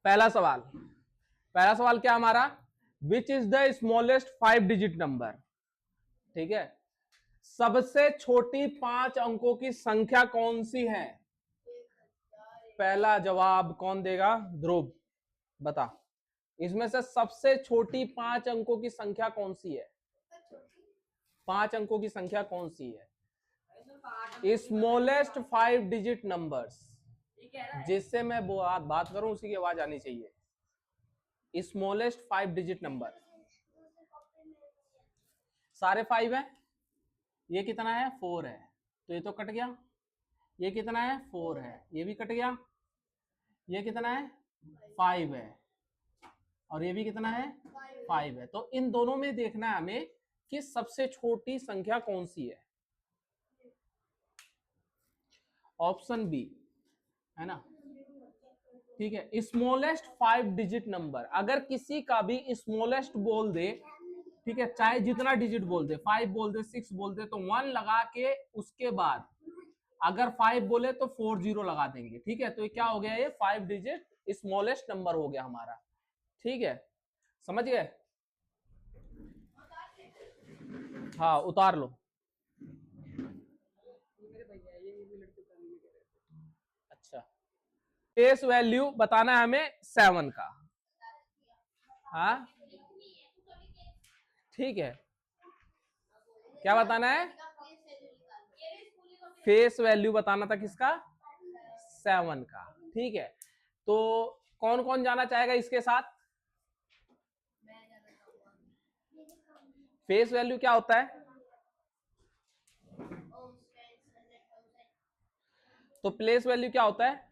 पहला सवाल क्या हमारा, which is the smallest 5 digit number. ठीक है, सबसे छोटी 5 अंकों की संख्या कौन सी है। पहला जवाब कौन देगा, ध्रुव बता, इसमें से सबसे छोटी 5 अंकों की संख्या कौन सी है। 5 अंकों की संख्या कौन सी है, स्मॉलेस्ट 5 डिजिट नंबर्स। जिससे मैं बात करूं उसी की आवाज आनी चाहिए। स्मॉलेस्ट 5 डिजिट नंबर, सारे 5 है, ये कितना है 4 है, तो ये तो कट गया। ये कितना है 4 है, ये भी कट गया। ये कितना है 5 है, और ये भी कितना है 5 है। तो इन दोनों में देखना है हमें कि सबसे छोटी संख्या कौन सी है। ऑप्शन बी है ना, ठीक है। स्मॉलेस्ट 5 डिजिट नंबर, अगर किसी का भी स्मॉलेस्ट बोल दे, ठीक है, चाहे जितना डिजिट बोल दे, 5 बोल दे, 6 बोल दे, तो 1 लगा के उसके बाद अगर 5 बोले तो 4 0 लगा देंगे। ठीक है, तो ये क्या हो गया, ये 5 डिजिट स्मॉलेस्ट नंबर हो गया हमारा। ठीक है, समझ गए। हाँ उतार लो। अच्छा, फेस वैल्यू बताना है हमें 7 का। हाँ ठीक है, क्या बताना है, फेस वैल्यू बताना था किसका, 7 का। ठीक है, तो कौन कौन जाना चाहेगा इसके साथ। फेस वैल्यू क्या होता है, तो प्लेस वैल्यू क्या होता है।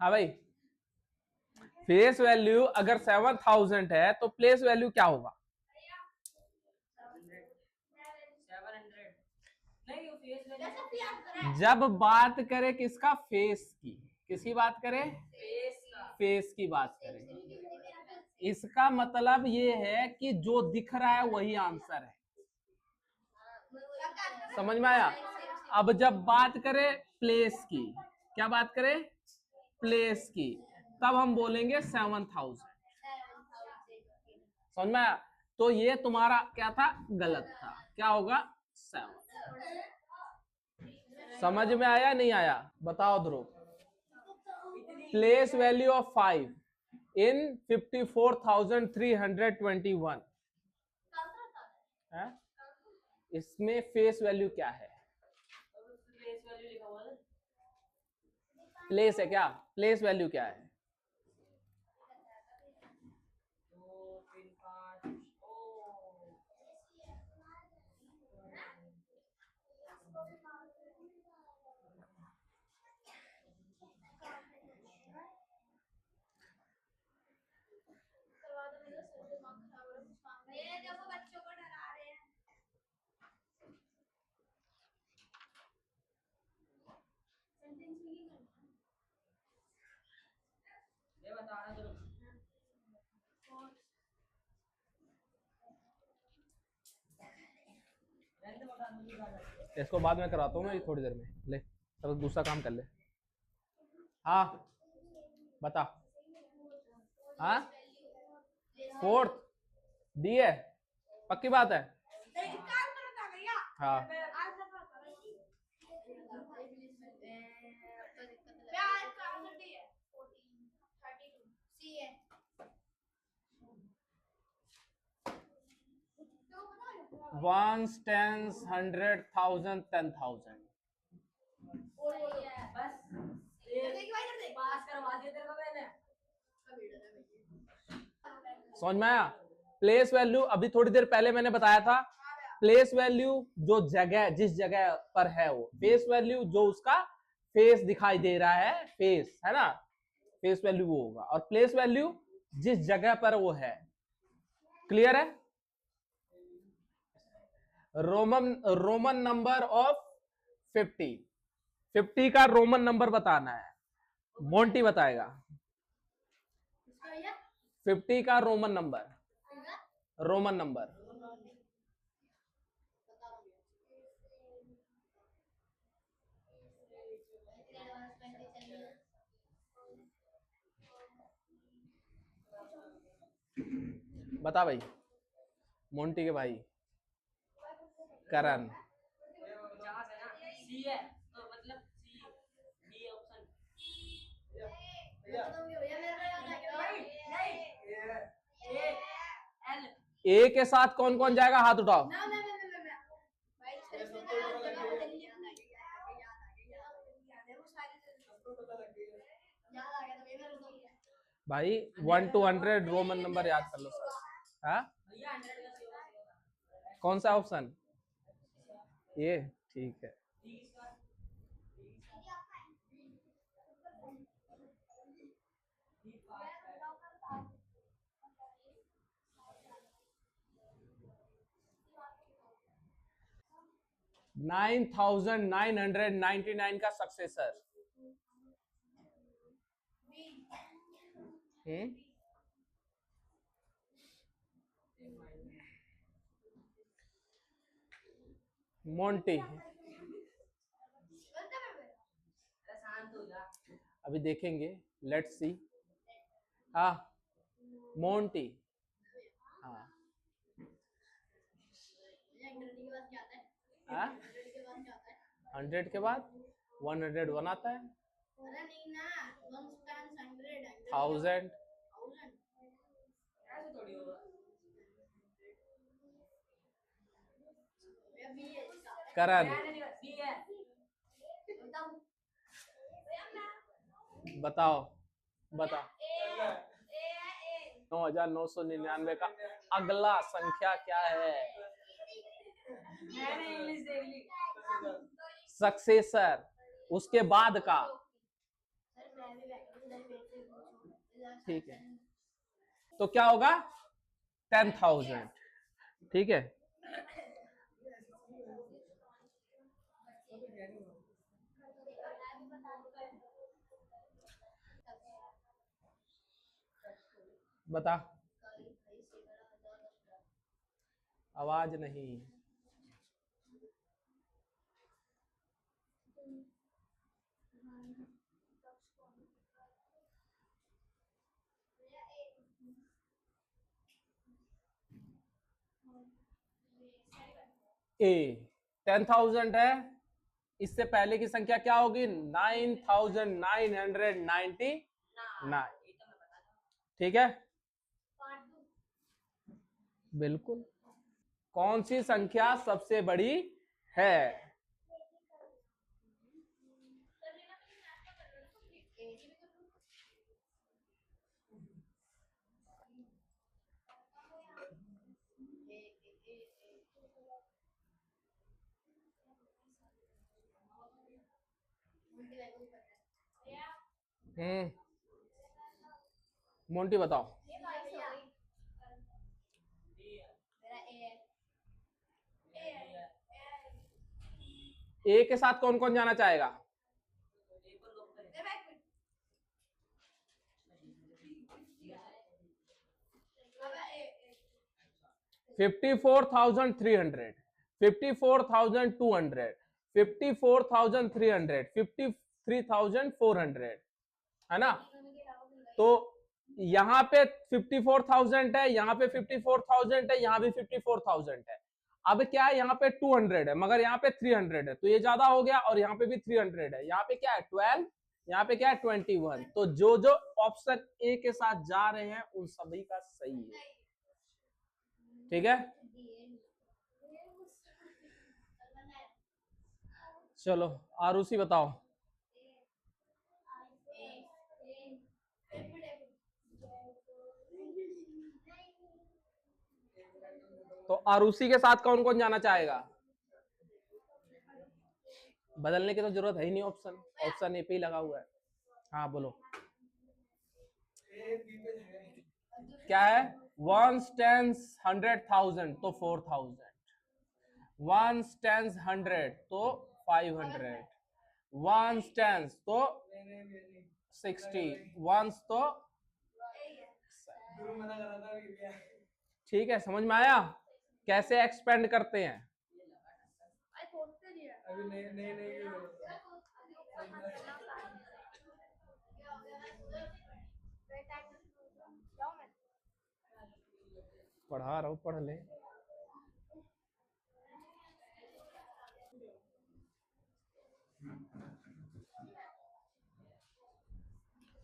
हाँ भाई, फेस वैल्यू अगर 7000 है तो प्लेस वैल्यू क्या होगा, 700। जब बात करें किसका, फेस की, किसकी बात करें, फेस की बात करें। इसका मतलब ये है कि जो दिख रहा है वही आंसर है। समझ में आया। अब जब बात करें प्लेस की, क्या बात करें, प्लेस की, तब हम बोलेंगे 7000। समझ में आया। तो ये तुम्हारा क्या था, गलत था, क्या होगा 7। समझ में आया नहीं आया, बताओ ध्रुव। प्लेस वैल्यू ऑफ 5 इन 54,321 है, इसमें फेस वैल्यू क्या है, प्लेस है क्या, प्लेस वैल्यू क्या है। देखो बच्चों को डरा रहे हैं। ये बता रहा तो इसको बाद में कराता हूँ मैं, थोड़ी देर में, ले तब दूसरा काम कर ले। हाँ बता। हाँ 4th डी है, पक्की बात है। हाँ वंस, टेंस, 100,000, 10,000। समझ में आया। प्लेस वैल्यू अभी थोड़ी देर पहले मैंने बताया था, प्लेस वैल्यू जो जगह, जिस जगह पर है वो, फेस वैल्यू जो उसका फेस दिखाई दे रहा है, फेस है ना, फेस वैल्यू वो होगा, और प्लेस वैल्यू जिस जगह पर वो है। क्लियर है। रोमन नंबर ऑफ 50 का रोमन नंबर बताना है, मोंटी बताएगा। 50 का रोमन नंबर, रोमन नंबर बता भाई, मोंटी के भाई करण। सी है तो मतलब सी डी ऑप्शन। ए के साथ कौन कौन जाएगा, हाथ उठाओ। भाई 1 to 100 रोमन नंबर याद कर लो सर। हाँ, कौन सा ऑप्शन? ये ठीक है। $9,999 का सक्सेसर। मोंटी। अभी देखेंगे, लेट्स सी। हाँ, मोंटी। हाँ, 100 के बाद 101 आता है। 1000। करण बताओ, बता। 9,999 का अगला संख्या क्या है? सक्सेसर, उसके बाद का। ठीक है, तो क्या होगा? 10,000। ठीक है, बता। आवाज नहीं। ए 10,000 है, इससे पहले की संख्या क्या होगी? 9,999। ठीक है, बिल्कुल। कौन सी संख्या सबसे बड़ी है? मोंटी बताओ। ए के साथ कौन कौन जाना चाहेगा? $54,300, 54,200, 54,300, 53,400, है ना? तो यहाँ पे 54,000 है, यहाँ पे 54,000 है, यहाँ भी 54,000 है। अब क्या है, यहाँ पे 200 है मगर यहाँ पे 300 है, तो ये ज्यादा हो गया। और यहाँ पे भी 300 है, यहाँ पे क्या है 12, यहाँ पे क्या है 21। तो जो जो ऑप्शन ए के साथ जा रहे हैं उन सभी का सही है। ठीक है, चलो आरुषि बताओ। तो आरुषि के साथ कौन कौन जाना चाहेगा? बदलने की तो जरूरत है ही नहीं, ऑप्शन ऑप्शन ए पे ही लगा हुआ है। हाँ बोलो, क्या है? 1 10 100,000 तो 4,000, 1 10 100 तो 500, 1 10 तो 60, 1 तो। ठीक है, समझ में आया कैसे एक्सपेंड करते हैं? अभी नहीं पढ़ा रहा हूँ, पढ़ ले।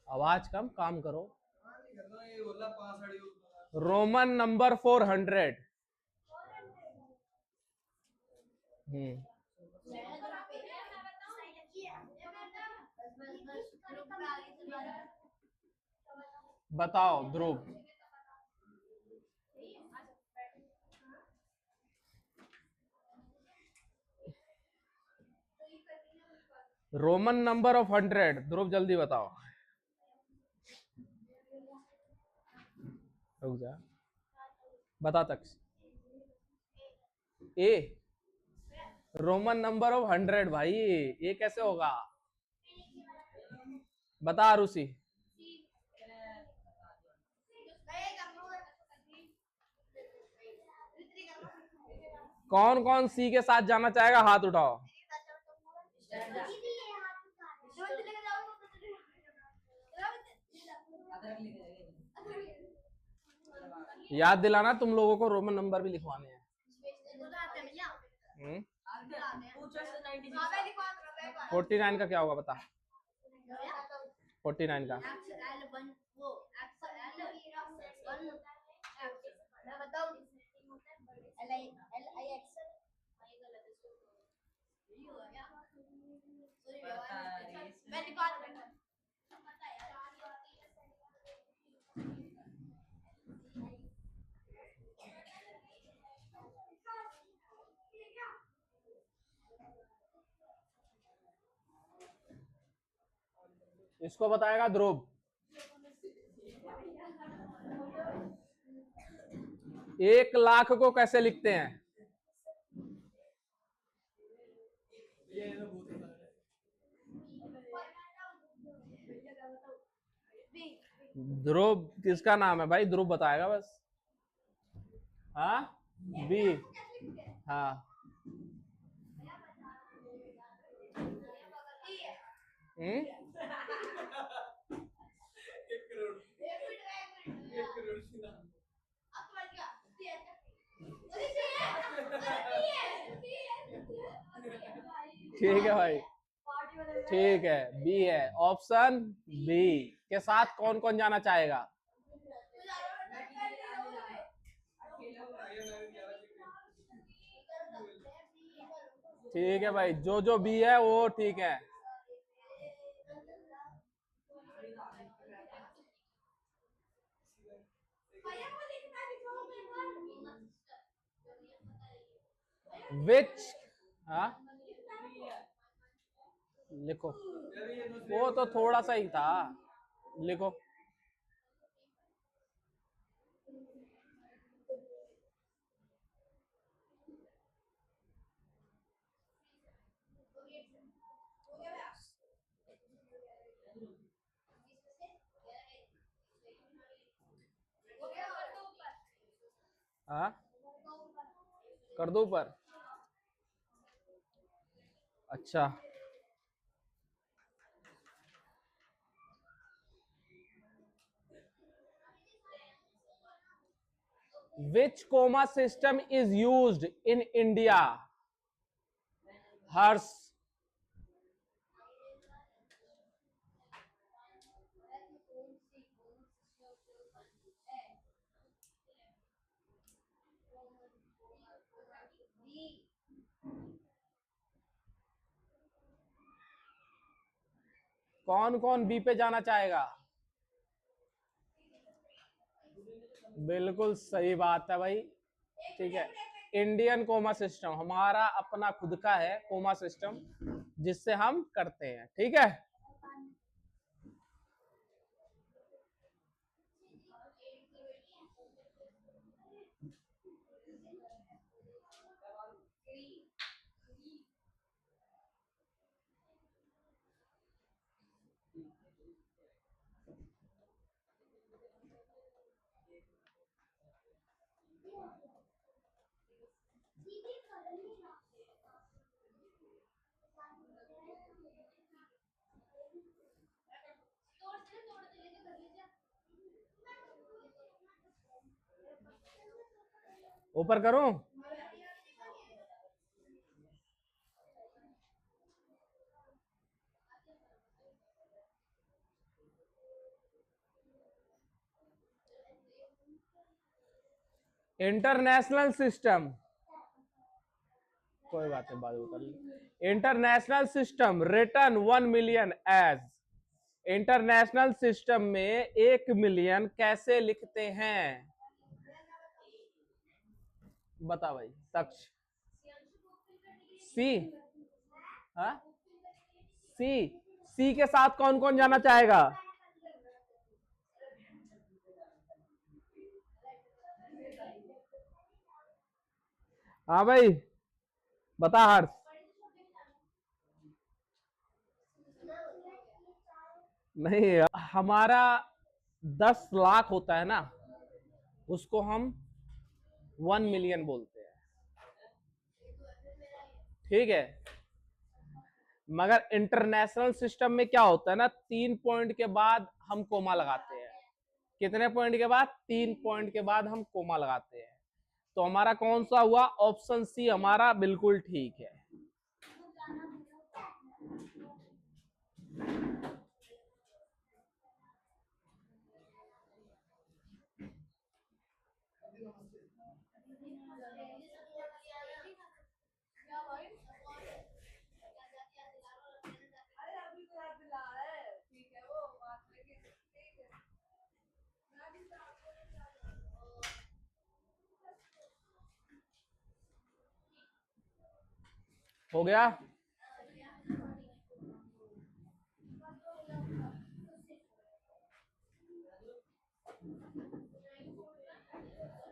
आवाज कम, काम करो। Roman number 400। हम्म। बताओ ध्रुव। रोमन नंबर ऑफ 100, ध्रुव जल्दी बताओ। रुक जा, बता तक। ए, रोमन नंबर ऑफ 100 भाई, ये कैसे होगा? बता आरुषि। कौन कौन सी के साथ जाना चाहेगा, हाथ उठाओ। याद दिलाना, तुम लोगों को रोमन नंबर भी लिखवाने हैं। 49 का क्या होगा बता। 49 का इसको बताएगा ध्रुव। 1,00,000 को कैसे लिखते हैं? ध्रुव किसका नाम है भाई? ध्रुव बताएगा बस। हाँ, बी। हाँ। ठीक है भाई, ठीक है, बी है ऑप्शन। बी के साथ कौन कौन जाना चाहेगा? ठीक है भाई, जो जो बी है वो ठीक है। विच, हाँ लिखो, वो तो थोड़ा सा ही था, लिखो। हाँ, कर दो ऊपर। अच्छा, which comma system is used in India? Harsh. कौन कौन बी पे जाना चाहेगा? बिल्कुल सही बात है भाई, ठीक है। इंडियन कोमा सिस्टम हमारा अपना खुद का है, कोमा सिस्टम जिससे हम करते हैं, ठीक है। ऊपर करूं? इंटरनेशनल सिस्टम, कोई बात नहीं, बाद में कर ली। International system written 1 million as, international system में 1 मिलियन कैसे लिखते हैं? बता भाई तक्ष। सी, हाँ सी, सी के साथ कौन कौन जाना चाहेगा? हाँ भाई बता हर्ष। नहीं, हमारा 10 लाख होता है ना, उसको हम 1 मिलियन बोलते हैं, ठीक है। मगर इंटरनेशनल सिस्टम में क्या होता है ना, 3 पॉइंट के बाद हम कोमा लगाते हैं। कितने पॉइंट के बाद? 3 पॉइंट के बाद हम कोमा लगाते हैं। तो हमारा कौन सा हुआ? ऑप्शन सी हमारा बिल्कुल ठीक है। हो गया?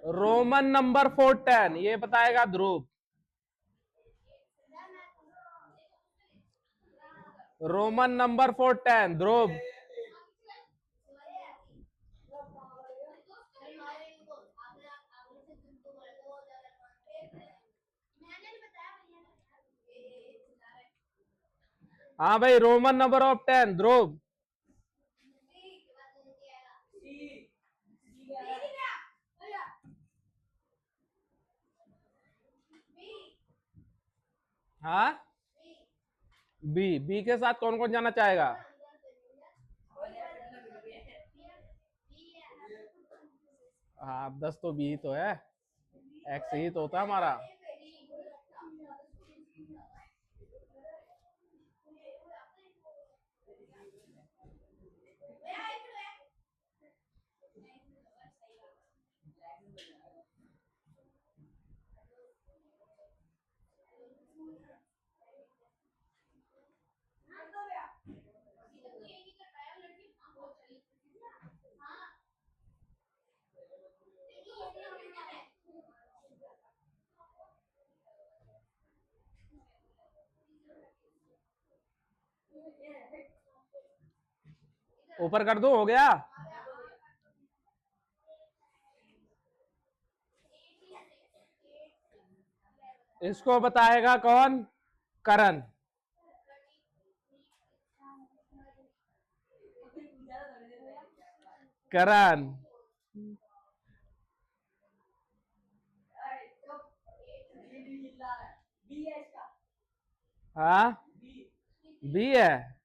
रोमन नंबर 410 ये बताएगा ध्रुव। रोमन नंबर 410 ध्रुव। हाँ भाई, रोमन नंबर ऑफ 10 ध्रुव। हाँ, बी, बी के साथ कौन कौन जाना चाहेगा? हाँ 10 तो बी ही तो है, एक्स ही तो होता है हमारा। ऊपर कर दो, हो गया? इसको बताएगा कौन? करण। करण, हाँ बी है।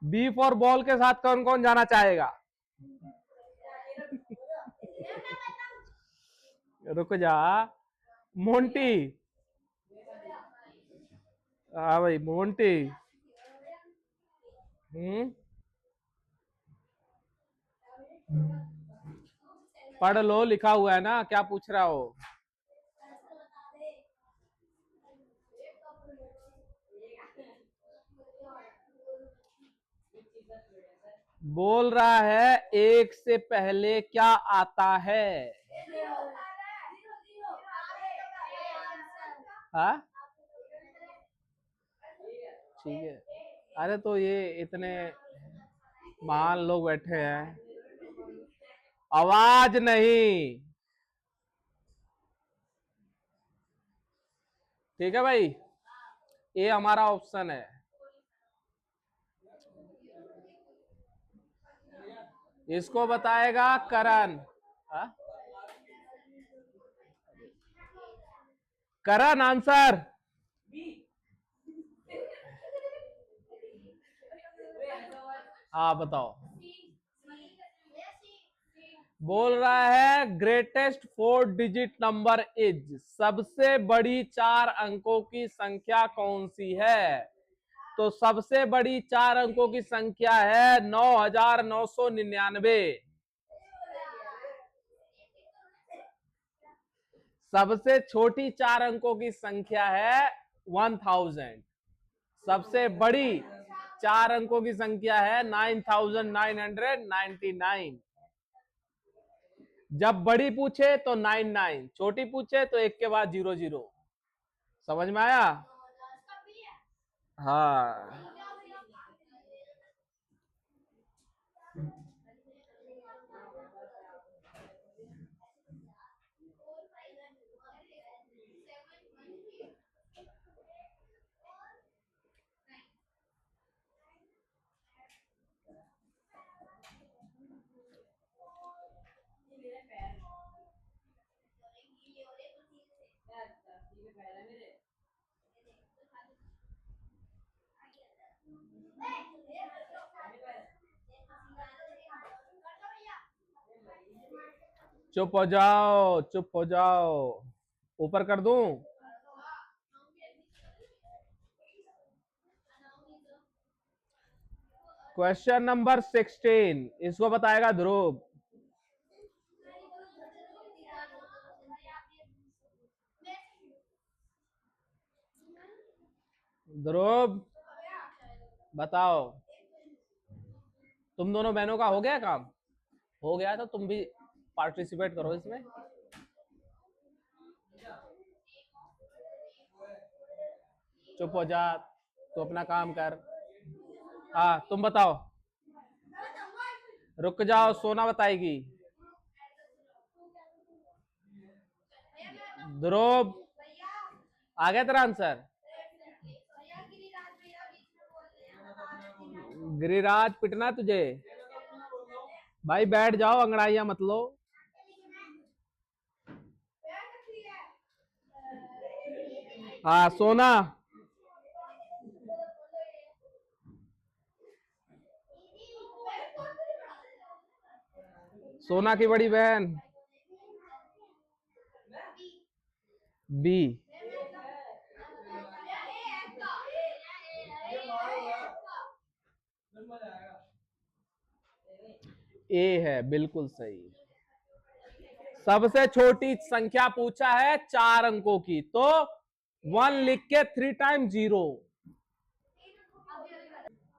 बी फॉर बॉल के साथ कौन कौन जाना चाहेगा? रुक जा, मोंटी। हाँ भाई मोंटी। पढ़ लो, लिखा हुआ है ना, क्या पूछ रहा हो? बोल रहा है एक से पहले क्या आता है? हाँ ठीक है। अरे तो ये इतने महान लोग बैठे हैं, आवाज नहीं। ठीक है भाई, ये हमारा ऑप्शन है। इसको बताएगा करण। हाँ? करण आंसर। हाँ बताओ। बोल रहा है ग्रेटेस्ट 4 डिजिट नंबर इज, सबसे बड़ी 4 अंकों की संख्या कौन सी है? तो सबसे बड़ी 4 अंकों की संख्या है 9,999। सबसे छोटी 4 अंकों की संख्या है 1000। सबसे बड़ी 4 अंकों की संख्या है 9999। जब बड़ी पूछे तो 99, छोटी पूछे तो एक के बाद 00। समझ में आया? हाँ। चुप हो जाओ, चुप हो जाओ। ऊपर कर दूं? क्वेश्चन नंबर 16, इसको बताएगा ध्रुव। ध्रुव बताओ। तुम दोनों बहनों का हो गया काम? हो गया तो तुम भी पार्टिसिपेट करो इसमें। चुप हो जा, तो अपना काम कर। हाँ तुम बताओ। रुक जाओ, सोना बताएगी। ध्रुव आ गया तेरा आंसर? गिरिराज पिटना तुझे? भाई बैठ जाओ, अंगड़ाइयां मत लो। हाँ सोना। सोना की बड़ी बहन। बी। ए है बिल्कुल सही। सबसे छोटी संख्या पूछा है 4 अंकों की, तो 1 लिख के 3 टाइम 0।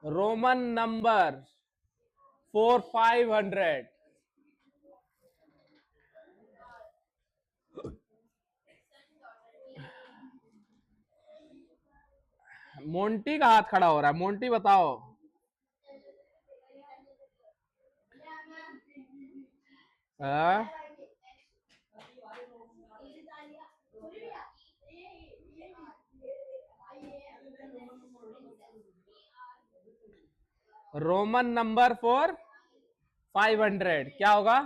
Roman number 4 500। मोंटी का हाथ खड़ा हो रहा है, मोंटी बताओ। हाँ? रोमन नंबर 4 500 क्या होगा?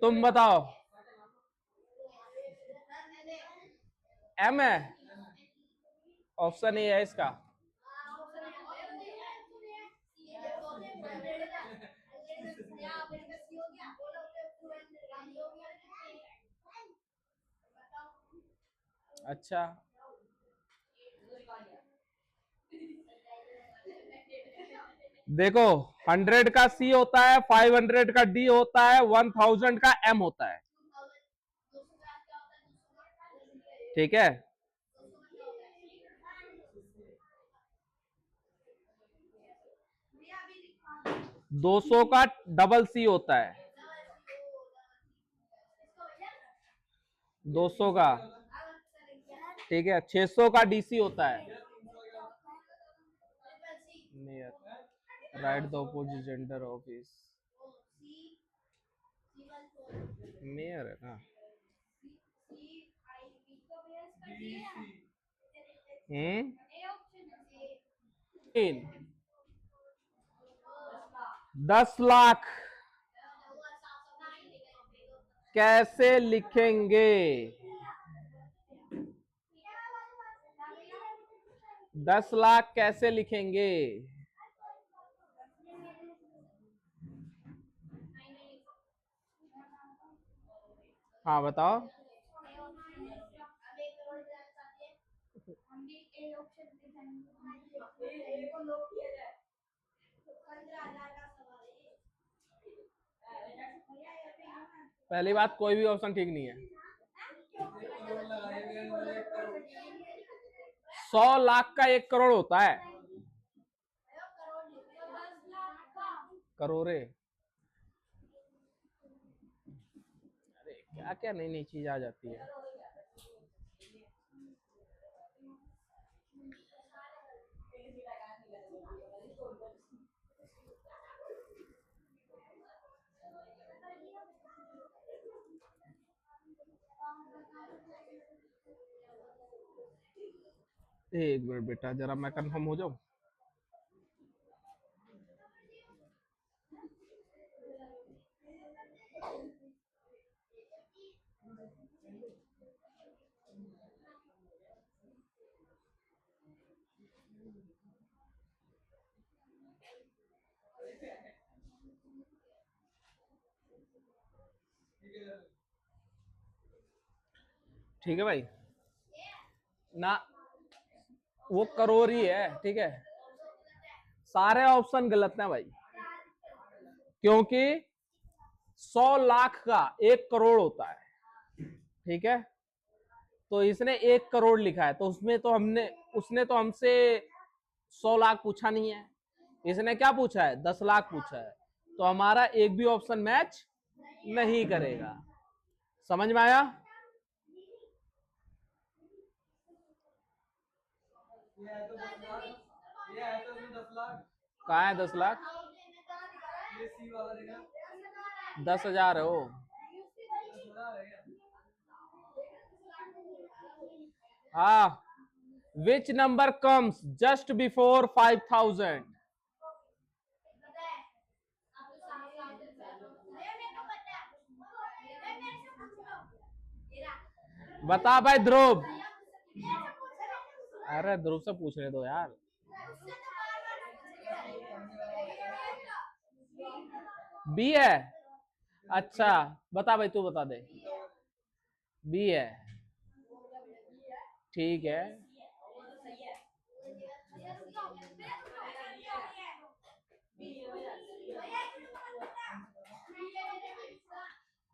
तुम बताओ। एम है? ऑप्शन ए है इसका। अच्छा, देखो 100 का सी होता है, 500 का डी होता है, 1000 का एम होता है। ठीक है। 200 का डबल सी होता है। 200 का। ठीक है। 600 का डीसी होता है। Near right the opposite gender office. Mayor है ना। हम्म। 10 लाख। कैसे लिखेंगे? 10 लाख कैसे लिखेंगे? हाँ बताओ। पहली बात, कोई भी ऑप्शन ठीक नहीं है। 100 लाख का 1 करोड़ होता है। करोड़े। अरे क्या क्या नई नई चीज आ जाती है। एक मिनट बेटा, जरा मैं कंफर्म हो जाऊं। ठीक है भाई ना, वो करोड़ ही है। ठीक है, सारे ऑप्शन गलत हैं भाई, क्योंकि 100 लाख का 1 करोड़ होता है। ठीक है, तो इसने 1 करोड़ लिखा है, तो उसने तो हमसे 100 लाख पूछा नहीं है। इसने क्या पूछा है? 10 लाख पूछा है। तो हमारा एक भी ऑप्शन मैच नहीं करेगा। समझ में आया? ये है तो 10 लाख, ये है तो इसमें 10 लाख। कहाँ है 10 लाख? ये सी वाला देखा, 10,000 है वो। 10,000 है क्या? हाँ, which number comes just before 5,000? बता भाई ध्रुव। अरे ध्रुव से पूछने दो यार। बी है? अच्छा बता भाई, तू बता दे। बी है? ठीक है।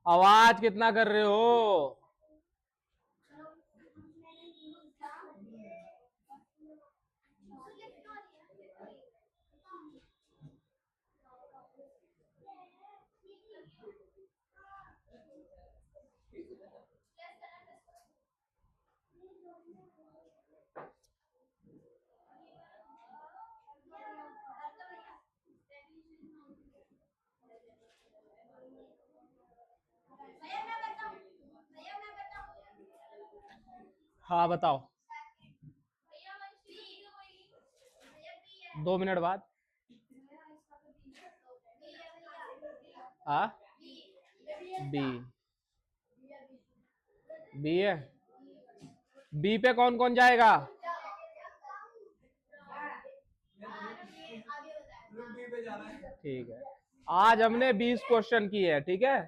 आवाज कितना कर रहे हो? हाँ बताओ। 2 मिनट बाद। हाँ, बी। बी है? बी पे कौन कौन जाएगा? ग्रुप बी पे जाना है। ठीक है, आज हमने 20 क्वेश्चन की है। ठीक है,